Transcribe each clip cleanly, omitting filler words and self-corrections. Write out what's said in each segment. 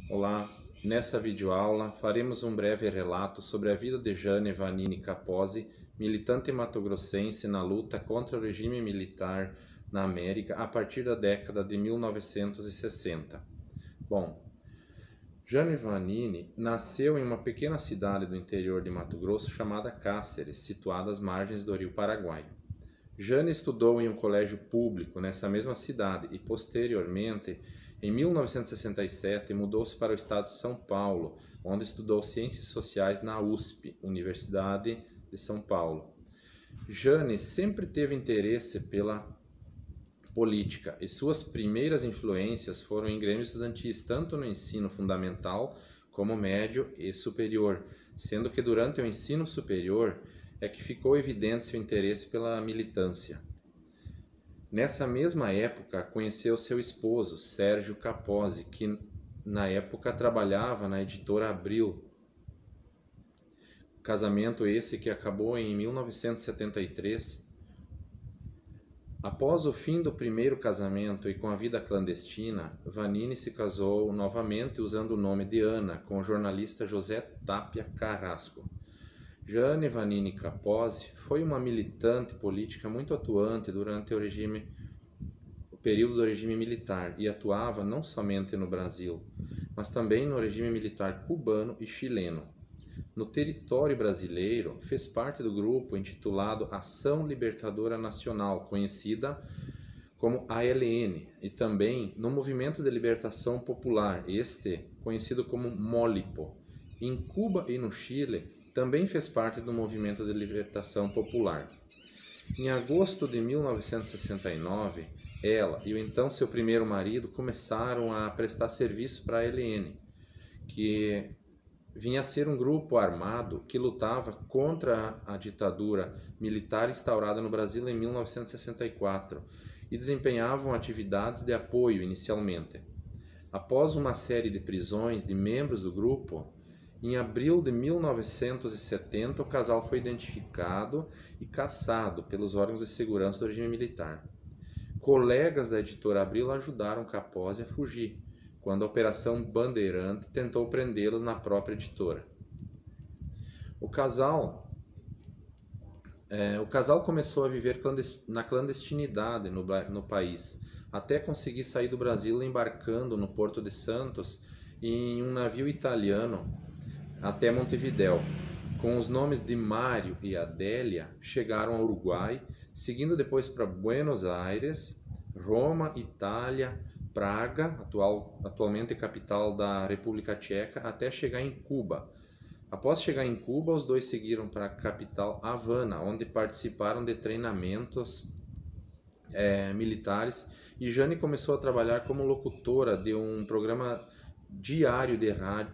Olá, nessa videoaula faremos um breve relato sobre a vida de Jane Vanini Capozzi, militante matogrossense na luta contra o regime militar na América a partir da década de 1960. Bom, Jane Vanini nasceu em uma pequena cidade do interior de Mato Grosso chamada Cáceres, situada às margens do rio Paraguai. Jane estudou em um colégio público nessa mesma cidade e, posteriormente, em 1967, mudou-se para o estado de São Paulo, onde estudou Ciências Sociais na USP, Universidade de São Paulo. Jane sempre teve interesse pela política e suas primeiras influências foram em grêmios estudantis, tanto no ensino fundamental como médio e superior, sendo que durante o ensino superior é que ficou evidente seu interesse pela militância. Nessa mesma época, conheceu seu esposo, Sérgio Capozzi, que na época trabalhava na editora Abril. Casamento esse que acabou em 1973. Após o fim do primeiro casamento e com a vida clandestina, Vanini se casou novamente usando o nome de Ana, com o jornalista José Tapia Carrasco. Jane Vanini Capozzi foi uma militante política muito atuante durante o período do regime militar e atuava não somente no Brasil, mas também no regime militar cubano e chileno. No território brasileiro, fez parte do grupo intitulado Ação Libertadora Nacional, conhecida como ALN, e também no Movimento de Libertação Popular, conhecido como MOLIPO. Em Cuba e no Chile, também fez parte do Movimento de Libertação Popular. Em agosto de 1969, ela e o então seu primeiro marido começaram a prestar serviço para a ALN, que vinha a ser um grupo armado que lutava contra a ditadura militar instaurada no Brasil em 1964 e desempenhavam atividades de apoio inicialmente. Após uma série de prisões de membros do grupo, em abril de 1970 o casal foi identificado e caçado pelos órgãos de segurança do regime militar. Colegas da editora Abril ajudaram Capozzi a fugir, quando a Operação Bandeirante tentou prendê-lo na própria editora. O casal começou a viver na clandestinidade no país, até conseguir sair do Brasil embarcando no Porto de Santos em um navio italiano até Montevidéu. Com os nomes de Mário e Adélia, chegaram ao Uruguai, seguindo depois para Buenos Aires, Roma, Itália, Praga, atualmente capital da República Tcheca, até chegar em Cuba. Após chegar em Cuba, os dois seguiram para a capital Havana, onde participaram de treinamentos militares, e Jane começou a trabalhar como locutora de um programa diário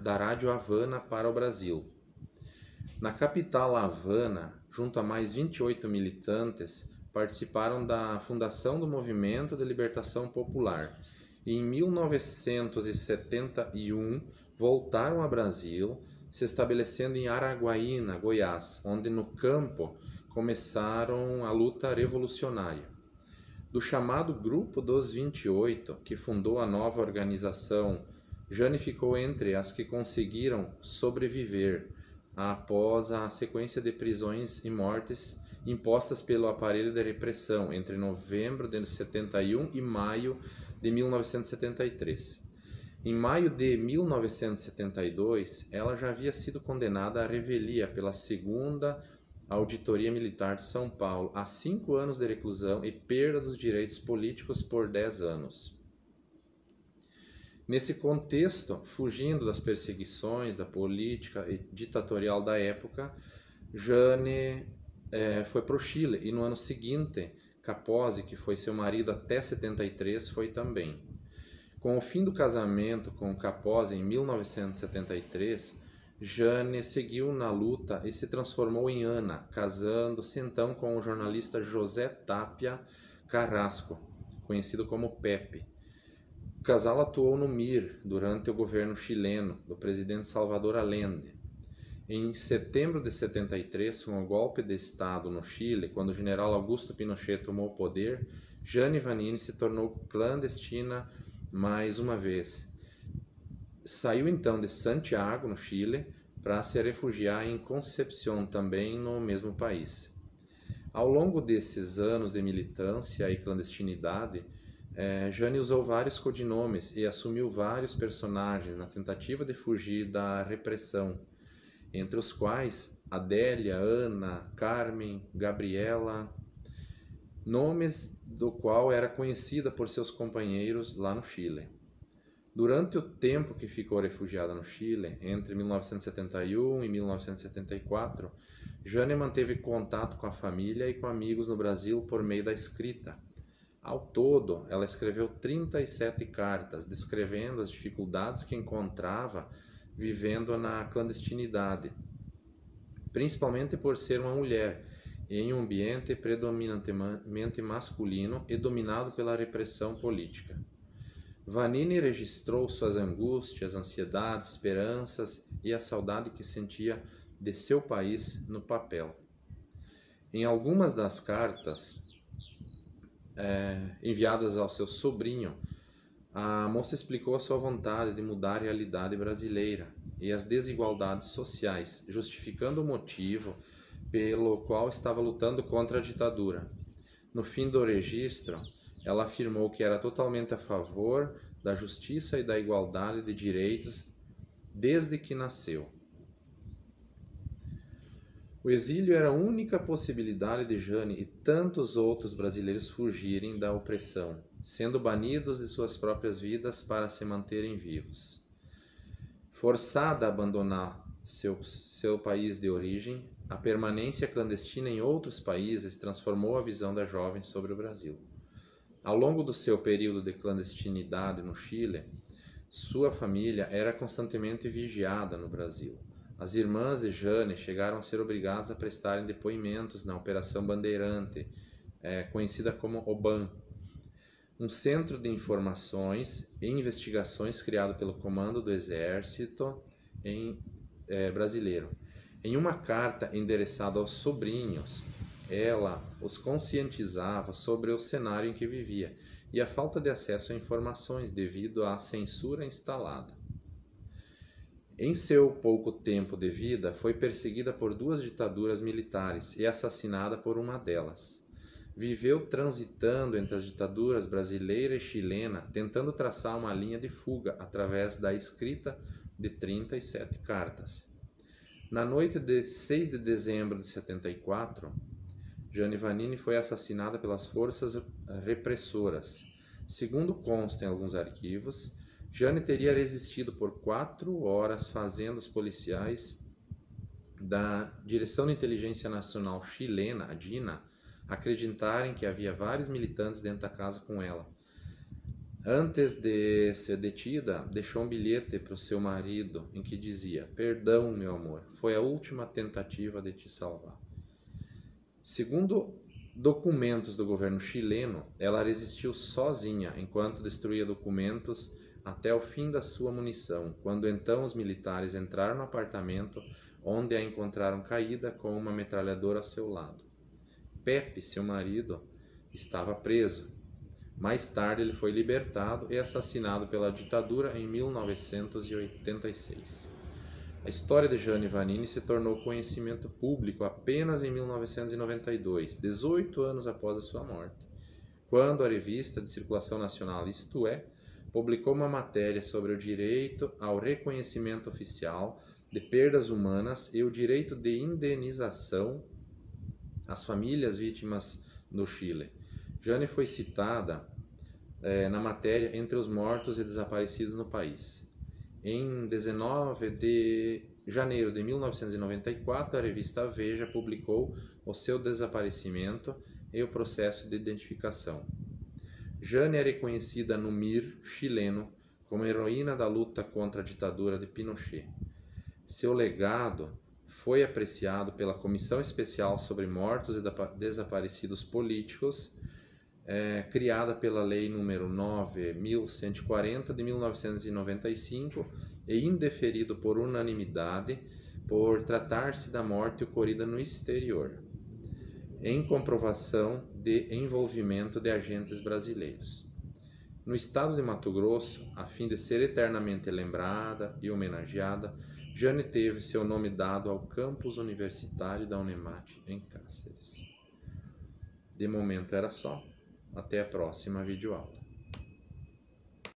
da Rádio Havana para o Brasil. Na capital Havana, junto a mais 28 militantes, participaram da fundação do Movimento de Libertação Popular. E em 1971, voltaram ao Brasil, se estabelecendo em Araguaína, Goiás, onde no campo começaram a luta revolucionária. Do chamado Grupo dos 28, que fundou a nova organização, Jane ficou entre as que conseguiram sobreviver após a sequência de prisões e mortes impostas pelo aparelho de repressão entre novembro de 71 e maio de 1973. Em maio de 1972, ela já havia sido condenada à revelia pela segunda Auditoria Militar de São Paulo a 5 anos de reclusão e perda dos direitos políticos por 10 anos. Nesse contexto, fugindo das perseguições da política ditatorial da época, Jane foi para o Chile e no ano seguinte, Capozzi, que foi seu marido até 73, foi também. Com o fim do casamento com Capozzi em 1973, Jane seguiu na luta e se transformou em Ana, casando-se então com o jornalista José Tapia Carrasco, conhecido como Pepe. O casal atuou no MIR durante o governo chileno do presidente Salvador Allende. Em setembro de 73, com o golpe de Estado no Chile, quando o general Augusto Pinochet tomou o poder, Jane Vanini se tornou clandestina mais uma vez. Saiu então de Santiago, no Chile, para se refugiar em Concepción, também no mesmo país. Ao longo desses anos de militância e clandestinidade, Jane usou vários codinomes e assumiu vários personagens na tentativa de fugir da repressão, entre os quais Adélia, Ana, Carmen, Gabriela, nomes do qual era conhecida por seus companheiros lá no Chile. Durante o tempo que ficou refugiada no Chile, entre 1971 e 1974, Jane manteve contato com a família e com amigos no Brasil por meio da escrita. Ao todo, ela escreveu 37 cartas, descrevendo as dificuldades que encontrava vivendo na clandestinidade, principalmente por ser uma mulher em um ambiente predominantemente masculino e dominado pela repressão política. Vanini registrou suas angústias, ansiedades, esperanças e a saudade que sentia de seu país no papel. Em algumas das cartas enviadas ao seu sobrinho, a moça explicou a sua vontade de mudar a realidade brasileira e as desigualdades sociais, justificando o motivo pelo qual estava lutando contra a ditadura. No fim do registro, ela afirmou que era totalmente a favor da justiça e da igualdade de direitos desde que nasceu. O exílio era a única possibilidade de Jane e tantos outros brasileiros fugirem da opressão, sendo banidos de suas próprias vidas para se manterem vivos. Forçada a abandonar seu país de origem, a permanência clandestina em outros países transformou a visão da jovem sobre o Brasil. Ao longo do seu período de clandestinidade no Chile, sua família era constantemente vigiada no Brasil. As irmãs de Jane chegaram a ser obrigadas a prestarem depoimentos na Operação Bandeirante, conhecida como OBAN, um centro de informações e investigações criado pelo Comando do Exército brasileiro. Em uma carta endereçada aos sobrinhos, ela os conscientizava sobre o cenário em que vivia e a falta de acesso a informações devido à censura instalada. Em seu pouco tempo de vida, foi perseguida por 2 ditaduras militares e assassinada por uma delas. Viveu transitando entre as ditaduras brasileira e chilena, tentando traçar uma linha de fuga através da escrita de 37 cartas. Na noite de 6 de dezembro de 74, Jane Vanini foi assassinada pelas forças repressoras. Segundo consta em alguns arquivos, Jane teria resistido por 4 horas fazendo os policiais da Direção de Inteligência Nacional Chilena, a DINA, acreditarem que havia vários militantes dentro da casa com ela. Antes de ser detida, deixou um bilhete para o seu marido em que dizia: "Perdão, meu amor, foi a última tentativa de te salvar." Segundo documentos do governo chileno, ela resistiu sozinha enquanto destruía documentos até o fim da sua munição, quando então os militares entraram no apartamento, onde a encontraram caída com uma metralhadora ao seu lado. Pepe, seu marido, estava preso. Mais tarde ele foi libertado e assassinado pela ditadura em 1986. A história de Jane Vanini se tornou conhecimento público apenas em 1992, 18 anos após a sua morte, quando a revista de circulação nacional Isto É publicou uma matéria sobre o direito ao reconhecimento oficial de perdas humanas e o direito de indenização às famílias vítimas no Chile. Jane foi citada na matéria entre os mortos e desaparecidos no país. Em 19 de janeiro de 1994, a revista Veja publicou o seu desaparecimento e o processo de identificação. Jane é reconhecida no MIR chileno como heroína da luta contra a ditadura de Pinochet. Seu legado foi apreciado pela Comissão Especial sobre Mortos e Desaparecidos Políticos, criada pela Lei nº 9.140 de 1995 e indeferido por unanimidade por tratar-se da morte ocorrida no exterior, em comprovação de envolvimento de agentes brasileiros. No estado de Mato Grosso, a fim de ser eternamente lembrada e homenageada, Jane teve seu nome dado ao campus universitário da Unemate em Cáceres. De momento era só. Até a próxima videoaula.